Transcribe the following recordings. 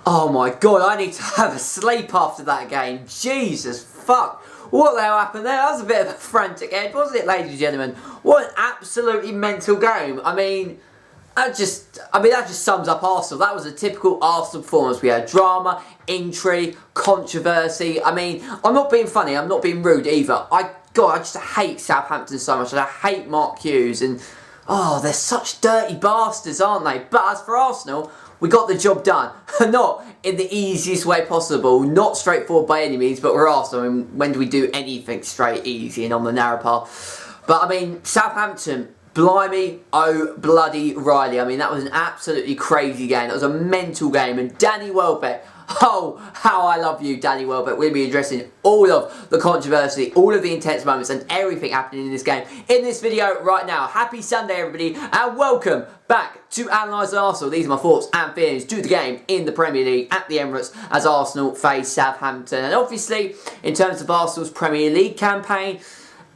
Oh my god, I need to have a sleep after that game. Jesus fuck. What the hell happened there? That was a bit of a frantic end, wasn't it, ladies and gentlemen? What an absolutely mental game. I mean, that just sums up Arsenal. That was a typical Arsenal performance. We had drama, intrigue, controversy. I mean, I'm not being funny, I'm not being rude either. I just hate Southampton so much, and I hate Mark Hughes, and oh, they're such dirty bastards, aren't they? But as for Arsenal, we got the job done. Not in the easiest way possible, not straightforward by any means, but we're Arsenal. I mean, when do we do anything straight, easy, and on the narrow path? But I mean, Southampton, blimey, oh bloody Riley. I mean, that was an absolutely crazy game. That was a mental game, and Danny Welbeck, oh, how I love you, Danny Welbeck. We'll be addressing all of the controversy, all of the intense moments, and everything happening in this game in this video right now. Happy Sunday, everybody, and welcome back to Analyse Arsenal. These are my thoughts and feelings to the game in the Premier League at the Emirates as Arsenal face Southampton. And obviously, in terms of Arsenal's Premier League campaign,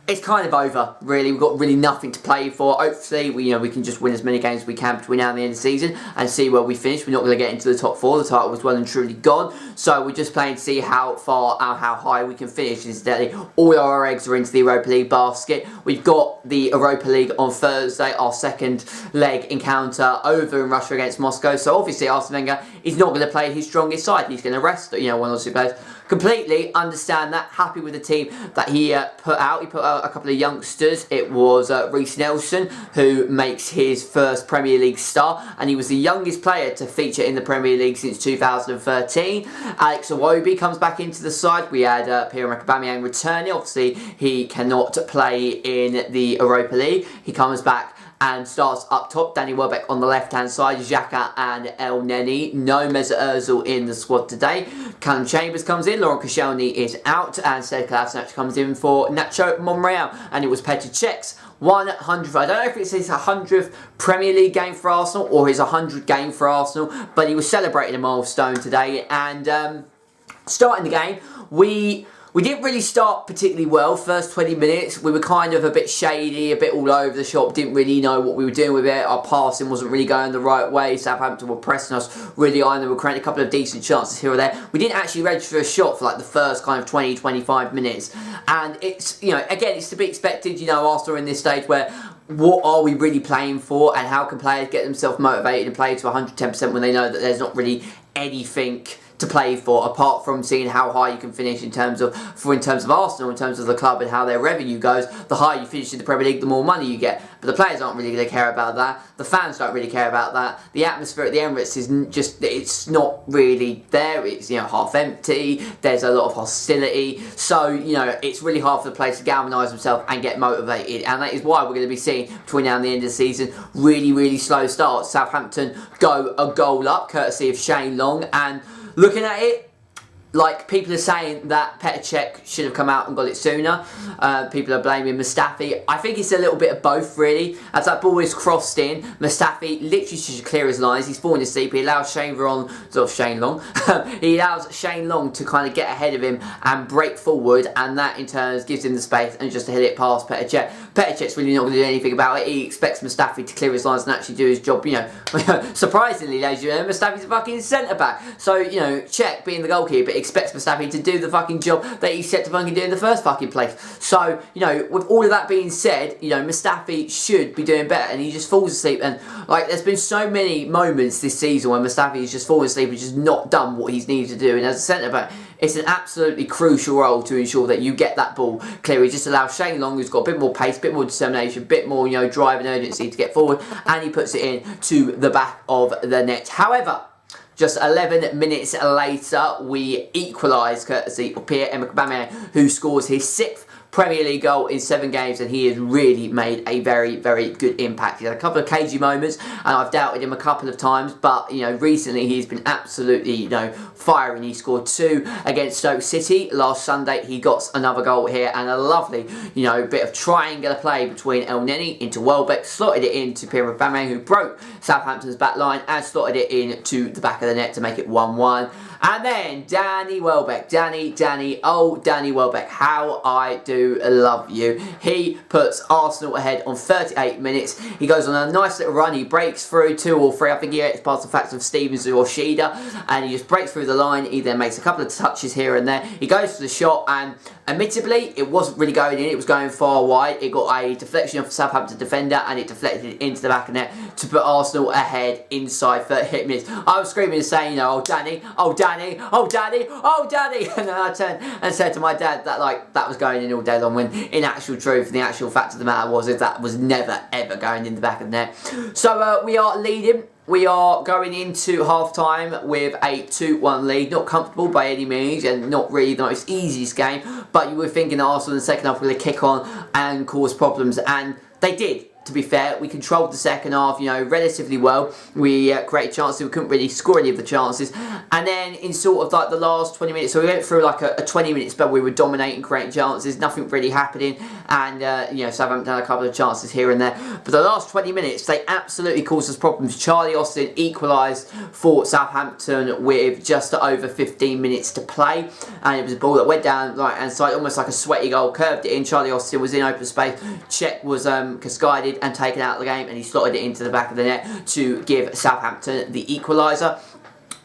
it's kind of over, really. We've got really nothing to play for. Hopefully, we can just win as many games as we can between now and the end of the season and see where we finish. We're not going to get into the top four. The title was well and truly gone. So we're just playing to see how far and how high we can finish. Incidentally, all our eggs are into the Europa League basket. We've got the Europa League on Thursday, our second leg encounter over in Russia against Moscow. So obviously, Arsene Wenger is not going to play his strongest side. He's going to rest, one or two players. Completely understand that. Happy with the team that he put out. He put out a couple of youngsters. It was Reece Nelson, who makes his first Premier League start, and he was the youngest player to feature in the Premier League since 2013. Alex Iwobi comes back into the side. We had Pierre-Emerick Aubameyang returning. Obviously, he cannot play in the Europa League. He comes back and starts up top. Danny Welbeck on the left-hand side, Xhaka and El Neni. No Mesut Ozil in the squad today. Callum Chambers comes in, Laurent Koscielny is out, and Sead Kolasinac comes in for Nacho Monreal. And it was Petr Cech's 100th, I don't know if it's his 100th Premier League game for Arsenal or his 100th game for Arsenal, but he was celebrating a milestone today. And starting the game, we didn't really start particularly well. First 20 minutes, we were kind of a bit shady, a bit all over the shop, didn't really know what we were doing with it. Our passing wasn't really going the right way. Southampton were pressing us really high, and they were creating a couple of decent chances here or there. We didn't actually register a shot for like the first kind of 20-25 minutes. And it's, again, it's to be expected. Arsenal are in this stage where what are we really playing for, and how can players get themselves motivated and play to 110% when they know that there's not really anything to play for apart from seeing how high you can finish in terms of Arsenal, in terms of the club and how their revenue goes. The higher you finish in the Premier League, the more money you get. But the players aren't really going to care about that. The fans don't really care about that. The atmosphere at the Emirates is it's not really there. It's half empty. There's a lot of hostility. So it's really hard for the players to galvanise themselves and get motivated. And that is why we're going to be seeing between now and the end of the season really slow starts. Southampton go a goal up, courtesy of Shane Long, and looking at it, like, people are saying that Petr Cech should have come out and got it sooner. People are blaming Mustafi. I think it's a little bit of both, really. As that ball is crossed in, Mustafi literally should clear his lines. He's falling asleep. He allows Shane Long to kind of get ahead of him and break forward, and that in turn gives him the space and just to hit it past Petr Cech. Petr Cech's really not going to do anything about it. He expects Mustafi to clear his lines and actually do his job. Surprisingly, ladies and gentlemen, Mustafi's a fucking centre back. So Cech, being the goalkeeper, expects Mustafi to do the fucking job that he's set to fucking do in the first fucking place. So, with all of that being said, Mustafi should be doing better, and he just falls asleep. And there's been so many moments this season where Mustafi has just fallen asleep and just not done what he's needed to do. And as a centre back, it's an absolutely crucial role to ensure that you get that ball clear. He just allows Shane Long, who's got a bit more pace, a bit more determination, a bit more drive and urgency to get forward, and he puts it in to the back of the net. However, just 11 minutes later, we equalise courtesy of Pierre-Emerick Aubameyang, who scores his 6th Premier League goal in 7 games, and he has really made a very good impact. He had a couple of cagey moments, and I've doubted him a couple of times, but recently he's been absolutely firing. He scored 2 against Stoke City last Sunday. He got another goal here, and a lovely bit of triangular play between El Neni into Welbeck, slotted it into Pierre-Emerick Aubameyang, who broke Southampton's back line and slotted it into the back of the net to make it 1-1. And then Danny Welbeck, Danny Welbeck, how I do love you. He puts Arsenal ahead on 38 minutes. He goes on a nice little run. He breaks through 2 or 3. I think he gets past the facts of Stevens or Sheeda, and he just breaks through the line. He then makes a couple of touches here and there. He goes for the shot, and admittedly, it wasn't really going in. It was going far wide. It got a deflection off the Southampton defender, and it deflected into the back of the net to put Arsenal ahead inside 38 minutes. I was screaming and saying, you know, oh Danny, oh Danny, oh Danny, oh Danny, and then I turned and said to my dad that that was going in all day long, when in actual truth, the actual fact of the matter was that was never ever going in the back of the net. So we are leading. We are going into half-time with a 2-1 lead. Not comfortable by any means, and not really the most easiest game, but you were thinking that Arsenal in the second half were going to kick on and cause problems, and they did. To be fair, we controlled the second half, you know, relatively well. We created chances, we couldn't really score any of the chances. And then in sort of like the last 20 minutes, so we went through like a 20-minute spell where we were dominating, creating chances, nothing really happening. And, you know, Southampton had a couple of chances here and there. But the last 20 minutes, they absolutely caused us problems. Charlie Austin equalised for Southampton with just over 15 minutes to play. And it was a ball that went down right hand side, almost like a sweaty goal, curved it in. Charlie Austin was in open space. Czech was cascaded and taken out of the game, and he slotted it into the back of the net to give Southampton the equaliser.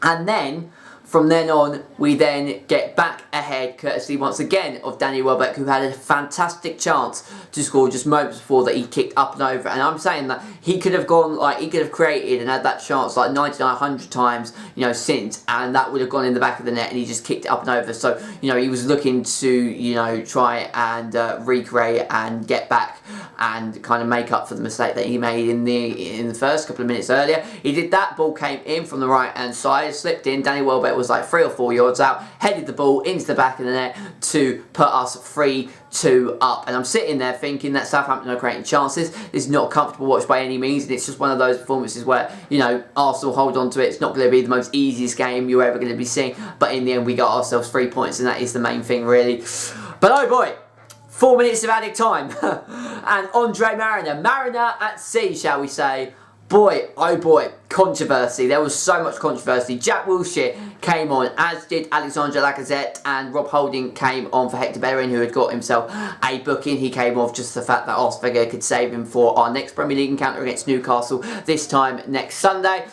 And then from then on, we then get back ahead, courtesy once again of Danny Welbeck, who had a fantastic chance to score just moments before that he kicked up and over. And I'm saying that he could have gone, like, he could have created and had that chance like 99, 100 times, you know, since, and that would have gone in the back of the net, and he just kicked it up and over. So, you know, he was looking to, you know, try and recreate and get back and kind of make up for the mistake that he made in the first couple of minutes earlier. He did that. Ball came in from the right hand side, slipped in. Danny Welbeck was like 3 or 4 yards out, headed the ball into the back of the net to put us 3-2 up. And I'm sitting there thinking that Southampton are creating chances. This is not a comfortable watch by any means, and it's just one of those performances where, you know, Arsenal hold on to it. It's not going to be the most easiest game you're ever going to be seeing, but in the end we got ourselves 3 points, and that is the main thing really. But oh boy, 4 minutes of added time and Andre Mariner at sea, shall we say. Boy, oh boy, controversy. There was so much controversy. Jack Wilshere came on, as did Alexandre Lacazette, and Rob Holding came on for Hector Bellerin, who had got himself a booking. He came off just the fact that Arsene Wenger could save him for our next Premier League encounter against Newcastle, this time next Sunday.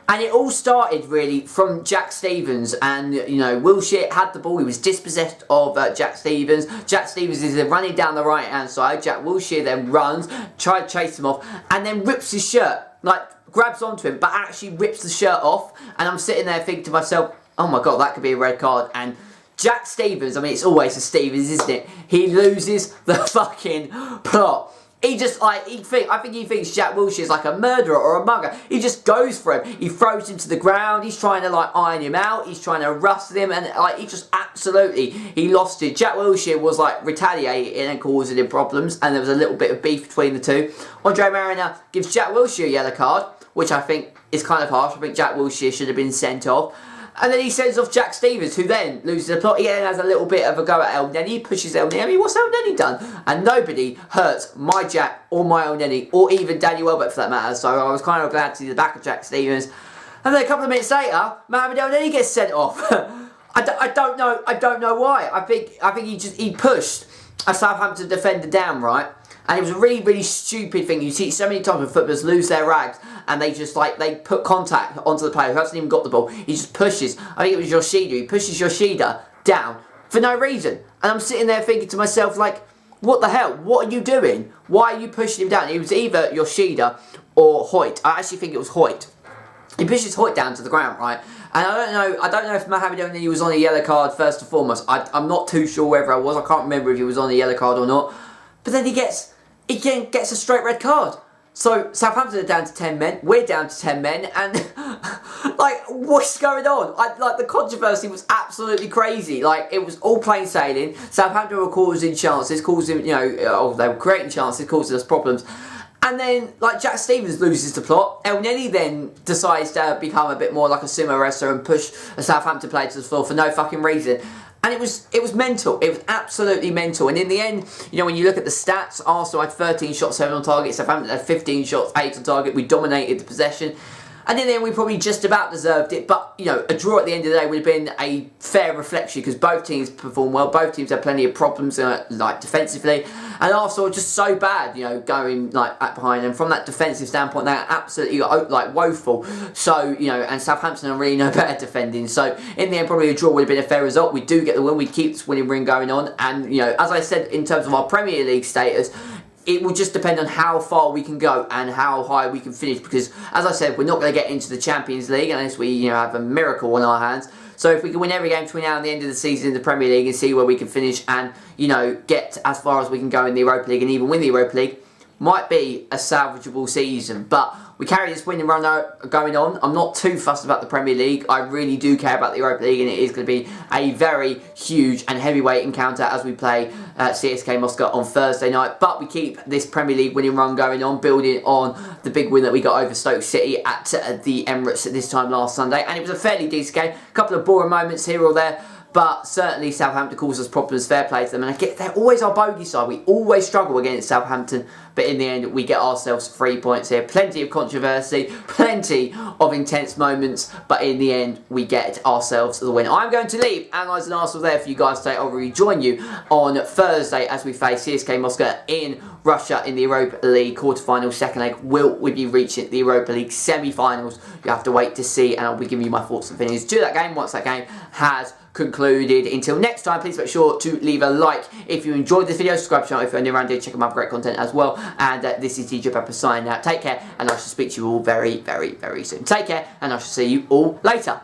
And it all started really from Jack Stevens, and you know, Wilshere had the ball, he was dispossessed of Jack Stevens. Jack Stevens is running down the right hand side. Jack Wilshere then runs, tries to chase him off, and then rips his shirt, like grabs onto him, but actually rips the shirt off. And I'm sitting there thinking to myself, oh my god, that could be a red card. And Jack Stevens, I mean, it's always a Stevens, isn't it? He loses the fucking plot. He just, like, I think he thinks Jack Wilshere is like a murderer or a mugger. He just goes for him. He throws him to the ground. He's trying to, like, iron him out. He's trying to rustle him. And, like, he just absolutely, he lost it. Jack Wilshere was, like, retaliating and causing him problems. And there was a little bit of beef between the two. Andre Mariner gives Jack Wilshere a yellow card, which I think is kind of harsh. I think Jack Wilshere should have been sent off. And then he sends off Jack Stevens, who then loses the plot. He then has a little bit of a go at El Neni, pushes El Neni. I mean, what's El Neni done? And nobody hurts my Jack or my El Neni, or even Danny Welbeck for that matter. So I was kind of glad to see the back of Jack Stevens. And then a couple of minutes later, Mohamed El Neni gets sent off. I don't know why. I think he pushed a Southampton defender down, right? And it was a really, really stupid thing. You see it so many times when footballers lose their rags and they just, like, they put contact onto the player who hasn't even got the ball. He just pushes. I think it was Yoshida. He pushes Yoshida down for no reason. And I'm sitting there thinking to myself, like, what the hell? What are you doing? Why are you pushing him down? It was either Yoshida or Hoyt. I actually think it was Hoyt. He pushes Hoyt down to the ground, right? And I don't know if Mohamed El Neni was on a yellow card first and foremost. I'm not too sure whether I was. I can't remember if he was on a yellow card or not. But then he gets a straight red card. So Southampton are down to 10 men, we're down to 10 men, and like, what's going on? Like, the controversy was absolutely crazy. Like, it was all plain sailing. Southampton were causing chances, they were creating chances, causing us problems. And then, like, Jack Stevens loses the plot. El Neni then decides to become a bit more like a sumo wrestler and push a Southampton player to the floor for no fucking reason. And it was mental. It was absolutely mental. And in the end, you know, when you look at the stats, Arsenal had 13 shots, 7 on target. Southampton had 15 shots, 8 on target. We dominated the possession. And in the end, we probably just about deserved it. But, you know, a draw at the end of the day would have been a fair reflection because both teams performed well. Both teams had plenty of problems, like, defensively. And Arsenal were just so bad, you know, going, like, at behind. And from that defensive standpoint, they're absolutely, like, woeful. So, you know, and Southampton are really no better defending. So, in the end, probably a draw would have been a fair result. We do get the win. We keep this winning ring going on. And, you know, as I said, in terms of our Premier League status, it will just depend on how far we can go and how high we can finish because, as I said, we're not going to get into the Champions League unless we, you know, have a miracle on our hands. So if we can win every game between now and the end of the season in the Premier League and see where we can finish and, you know, get as far as we can go in the Europa League and even win the Europa League, might be a salvageable season. But we carry this winning run going on. I'm not too fussed about the Premier League. I really do care about the Europa League, and it is going to be a very huge and heavyweight encounter as we play CSK Moscow on Thursday night. But we keep this Premier League winning run going on, building on the big win that we got over Stoke City at the Emirates at this time last Sunday. And it was a fairly decent game. A couple of boring moments here or there. But certainly Southampton caused us problems, fair play to them. And I get they're always our bogey side. We always struggle against Southampton. But in the end, we get ourselves 3 points here. Plenty of controversy, plenty of intense moments. But in the end, we get ourselves the win. I'm going to leave Analyse and Arsenal there for you guys today. I'll rejoin you on Thursday as we face CSK Moscow in Russia in the Europa League quarterfinals, second leg. Will we be reaching the Europa League semi-finals? You have to wait to see, and I'll be giving you my thoughts and opinions to that game once that game has concluded. Until next time, please make sure to leave a like if you enjoyed this video. Subscribe to the channel if you're new around here. Check out my great content as well. And this is DJ Pepper signing out. Take care, and I shall speak to you all very, very, very soon. Take care, and I shall see you all later.